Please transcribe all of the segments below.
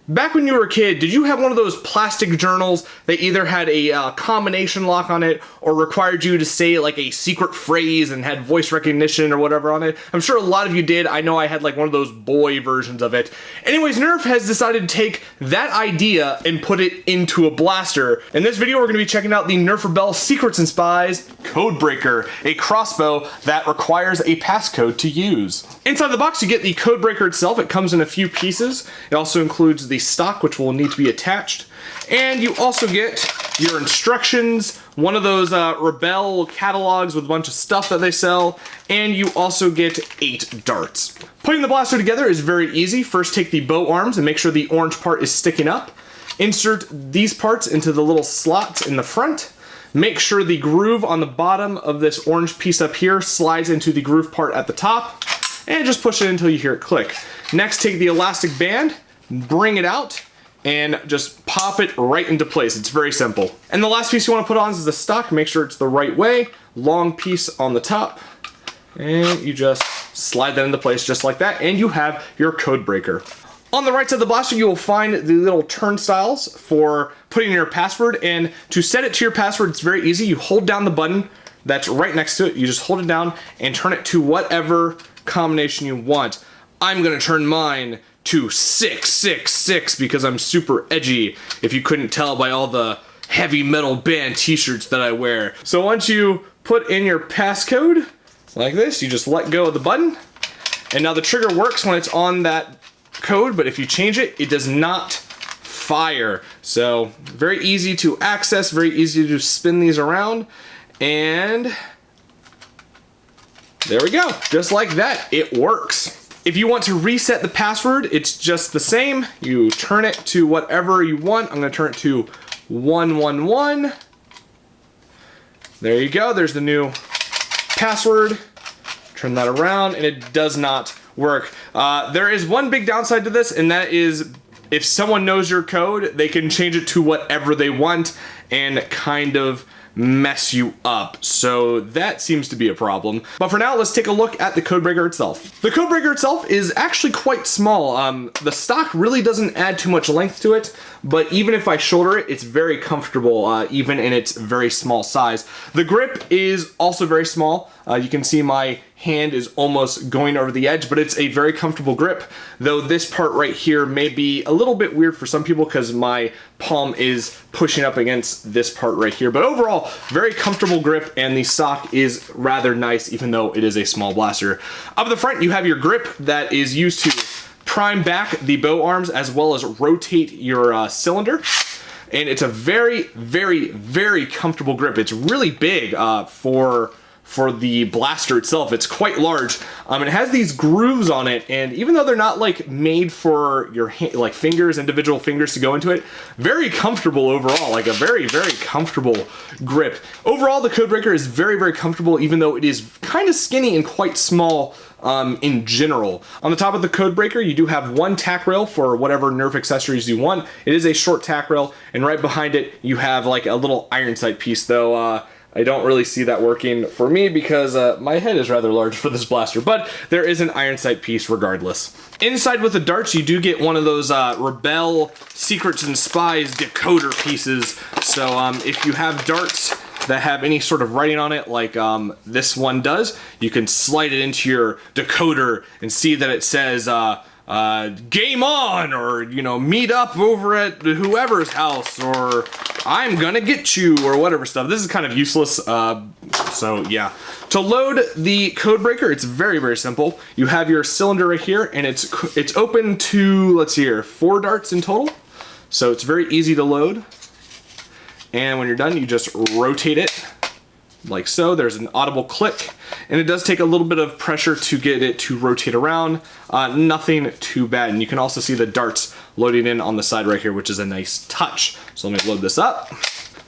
Back when you were a kid, did you have one of those plastic journals that either had a combination lock on it or required you to say like a secret phrase and had voice recognition or whatever on it? I'm sure a lot of you did. I know I had like one of those boy versions of it. Anyways, Nerf has decided to take that idea and put it into a blaster. In this video, we're going to be checking out the Nerf Rebelle Secrets and Spies Codebreaker, a crossbow that requires a passcode to use. Inside the box, you get the Codebreaker itself. It comes in a few pieces. It also includes the stock, which will need to be attached, and you also get your instructions, one of those Rebelle catalogs with a bunch of stuff that they sell, and you also get 8 darts. Putting the blaster together is very easy. First, take the bow arms and make sure the orange part is sticking up. Insert these parts into the little slots in the front. Make sure the groove on the bottom of this orange piece up here slides into the groove part at the top, and just push it until you hear it click. Next, take the elastic band, bring it out, and just pop it right into place. It's very simple. And the last piece you want to put on is the stock. Make sure it's the right way. Long piece on the top, and you just slide that into place just like that, and you have your Codebreaker. On the right side of the blaster, you will find the little turnstiles for putting in your password, and to set it to your password, it's very easy. You hold down the button that's right next to it. You just hold it down and turn it to whatever combination you want. I'm gonna turn mine to 666 because I'm super edgy, if you couldn't tell by all the heavy metal band t-shirts that I wear. So once you put in your passcode, like this, you just let go of the button, and now the trigger works when it's on that code, but if you change it, it does not fire. So very easy to access, very easy to spin these around, and there we go. Just like that, it works. If you want to reset the password, it's just the same. You turn it to whatever you want. I'm gonna turn it to 111. There you go, there's the new password. Turn that around, and it does not work. There is one big downside to this, and that is if someone knows your code, they can change it to whatever they want and kind of mess you up. So that seems to be a problem. But for now, let's take a look at the Codebreaker itself. The Codebreaker itself is actually quite small. The stock really doesn't add too much length to it, but even if I shoulder it, it's very comfortable, even in its very small size. The grip is also very small. You can see my hand is almost going over the edge, but it's a very comfortable grip, though this part right here may be a little bit weird for some people because my palm is pushing up against this part right here. But overall, very comfortable grip, and the stock is rather nice, even though it is a small blaster. Up at the front, you have your grip that is used to prime back the bow arms as well as rotate your cylinder. And it's a very, very, very comfortable grip. It's really big for the blaster itself. It's quite large. It has these grooves on it, and even though they're not like made for your like fingers, individual fingers to go into it, very comfortable overall, like a very, very comfortable grip. Overall, the Codebreaker is very, very comfortable, even though it is kind of skinny and quite small in general. On the top of the Codebreaker, you do have one tack rail for whatever Nerf accessories you want. It is a short tack rail, and right behind it, you have like a little iron sight piece, though I don't really see that working for me because my head is rather large for this blaster, but there is an iron sight piece regardless. Inside with the darts, you do get one of those Rebelle Secrets and Spies decoder pieces. So if you have darts that have any sort of writing on it, like this one does, you can slide it into your decoder and see that it says game on, or you know, meet up over at whoever's house, or I'm gonna get you, or whatever stuff. This is kind of useless, so yeah. To load the Codebreaker, it's very, very simple. You have your cylinder right here, and it's open to, let's see here, 4 darts in total. So it's very easy to load. And when you're done, you just rotate it like so. There's an audible click, and it does take a little bit of pressure to get it to rotate around. Nothing too bad. And you can also see the darts loading in on the side right here, which is a nice touch. So let me load this up.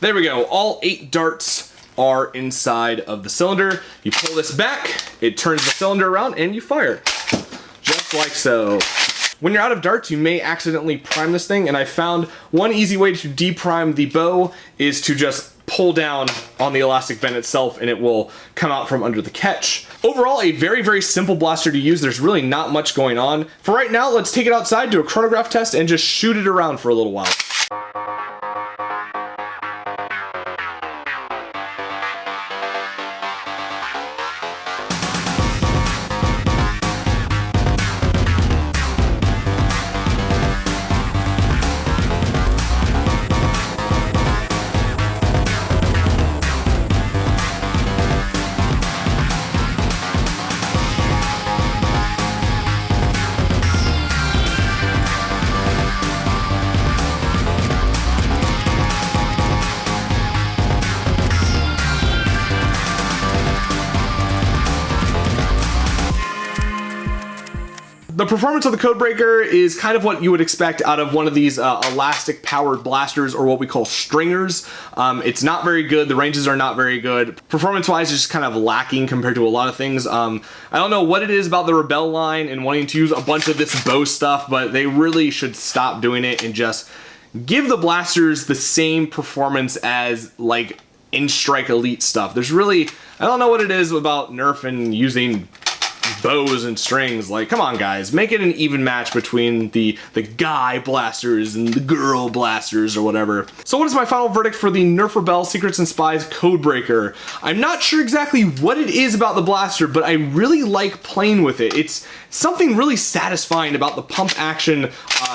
There we go. All 8 darts are inside of the cylinder. You pull this back, it turns the cylinder around, and you fire. Just like so. When you're out of darts, you may accidentally prime this thing, and I found one easy way to deprime the bow is to just pull down on the elastic band itself and it will come out from under the catch. Overall, a very, very simple blaster to use. There's really not much going on. For right now, let's take it outside, do a chronograph test, and just shoot it around for a little while. The performance of the Codebreaker is kind of what you would expect out of one of these elastic powered blasters, or what we call stringers. It's not very good. The ranges are not very good. Performance wise, it's just kind of lacking compared to a lot of things. I don't know what it is about the Rebelle line and wanting to use a bunch of this bow stuff, but they really should stop doing it and just give the blasters the same performance as like in-strike elite stuff. There's really, I don't know what it is about Nerf and using bows and strings. Like, come on guys, make it an even match between the guy blasters and the girl blasters or whatever. So what is my final verdict for the Nerf Rebelle Secrets and Spies Codebreaker? I'm not sure exactly what it is about the blaster, but I really like playing with it. It's something really satisfying about the pump action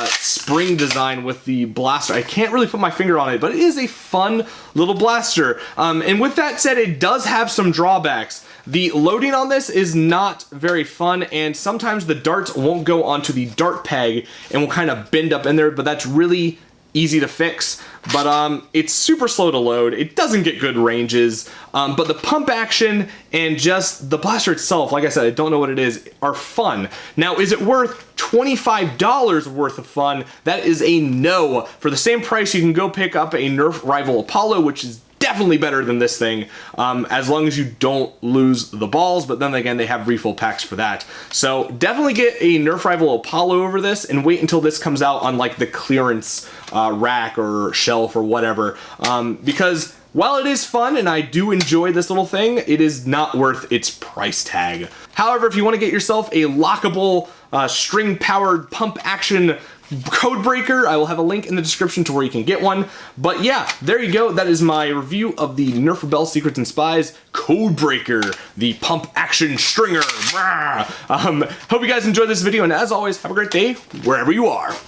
spring design with the blaster. I can't really put my finger on it, but it is a fun little blaster. And with that said, it does have some drawbacks. The loading on this is not very fun, and sometimes the darts won't go onto the dart peg and will kind of bend up in there, but that's really easy to fix. But it's super slow to load. It doesn't get good ranges, but the pump action and just the blaster itself, like I said, I don't know what it is, are fun. Now, is it worth $25 worth of fun? That is a no. For the same price, you can go pick up a Nerf Rival Apollo, which is definitely better than this thing, as long as you don't lose the balls, but then again, they have refill packs for that. So definitely get a Nerf Rival Apollo over this and wait until this comes out on like the clearance rack or shelf or whatever, because while it is fun and I do enjoy this little thing, it is not worth its price tag. However, if you want to get yourself a lockable string-powered pump action Codebreaker, I will have a link in the description to where you can get one. But yeah, there you go. That is my review of the Nerf Rebelle Secrets and Spies Codebreaker, the pump action stringer. Hope you guys enjoyed this video, and as always, have a great day wherever you are.